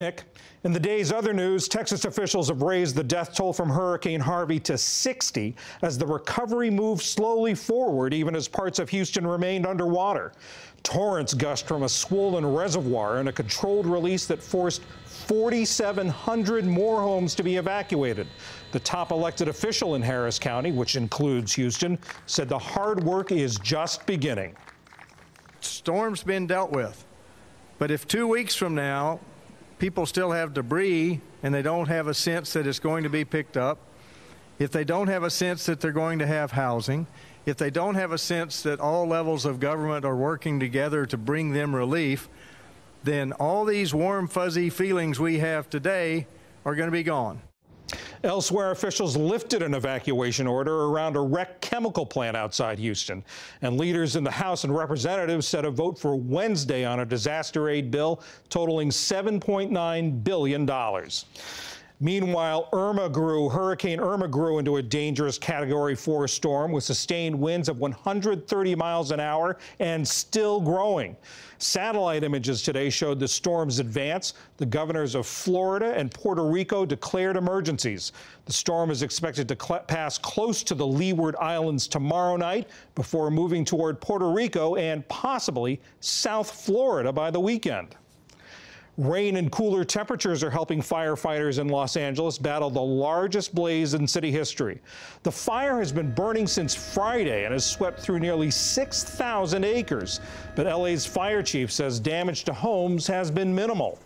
Nick, in the day's other news, Texas officials have raised the death toll from Hurricane Harvey to 60 as the recovery moves slowly forward, even as parts of Houston remained underwater. Torrents gushed from a swollen reservoir in a controlled release that forced 4,700 more homes to be evacuated. The top elected official in Harris County, which includes Houston, said the hard work is just beginning. Storm's been dealt with, but if 2 weeks from now people still have debris and they don't have a sense that it's going to be picked up, if they don't have a sense that they're going to have housing, if they don't have a sense that all levels of government are working together to bring them relief, then all these warm, fuzzy feelings we have today are going to be gone. Elsewhere, officials lifted an evacuation order around a wrecked chemical plant outside Houston. And leaders in the House and Representatives set a vote for Wednesday on a disaster aid bill totaling $7.9 billion. Meanwhile, Hurricane Irma grew into a dangerous Category 4 storm with sustained winds of 130 miles an hour and still growing. Satellite images today showed the storm's advance. The governors of Florida and Puerto Rico declared emergencies. The storm is expected to pass close to the Leeward Islands tomorrow night before moving toward Puerto Rico and possibly South Florida by the weekend. Rain and cooler temperatures are helping firefighters in Los Angeles battle the largest blaze in city history. The fire has been burning since Friday and has swept through nearly 6,000 acres. But LA's fire chief says damage to homes has been minimal.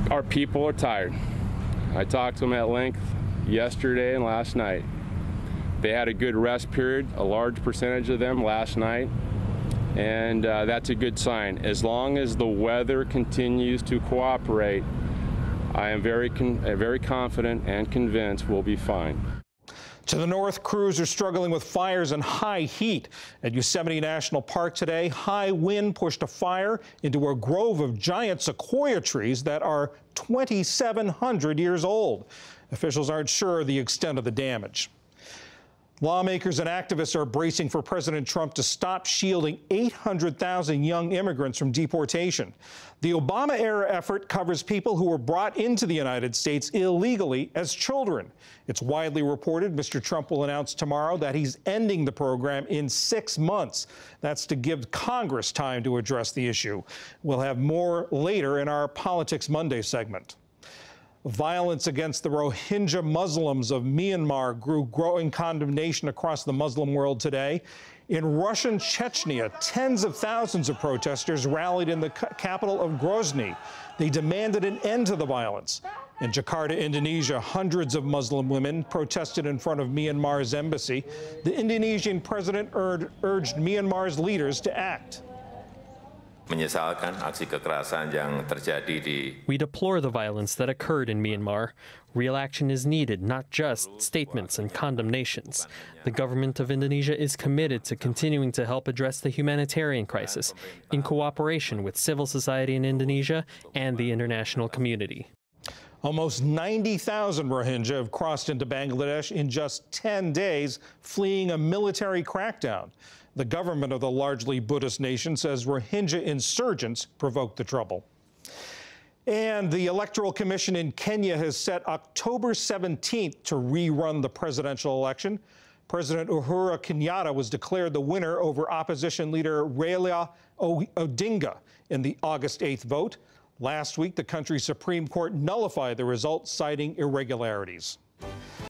Our people are tired. I talked to them at length yesterday and last night. They had a good rest period, a large percentage of them last night. And that's a good sign. As long as the weather continues to cooperate, I am very confident and convinced we'll be fine. To the north, crews are struggling with fires and high heat. At Yosemite National Park today, high wind pushed a fire into a grove of giant sequoia trees that are 2,700 years old. Officials aren't sure of the extent of the damage. Lawmakers and activists are bracing for President Trump to stop shielding 800,000 young immigrants from deportation. The Obama-era effort covers people who were brought into the United States illegally as children. It's widely reported Mr. Trump will announce tomorrow that he's ending the program in 6 months. That's to give Congress time to address the issue. We'll have more later in our Politics Monday segment. Violence against the Rohingya Muslims of Myanmar grew growing condemnation across the Muslim world today. In Russian Chechnya, tens of thousands of protesters rallied in the capital of Grozny. They demanded an end to the violence. In Jakarta, Indonesia, hundreds of Muslim women protested in front of Myanmar's embassy. The Indonesian president urged Myanmar's leaders to act. We deplore the violence that occurred in Myanmar. Real action is needed, not just statements and condemnations. The government of Indonesia is committed to continuing to help address the humanitarian crisis in cooperation with civil society in Indonesia and the international community. Almost 90,000 Rohingya have crossed into Bangladesh in just 10 days, fleeing a military crackdown. The government of the largely Buddhist nation says Rohingya insurgents provoked the trouble. And the Electoral Commission in Kenya has set October 17th to rerun the presidential election. President Uhuru Kenyatta was declared the winner over opposition leader Raila Odinga in the August 8th vote. Last week, the country's Supreme Court nullified the results, citing irregularities.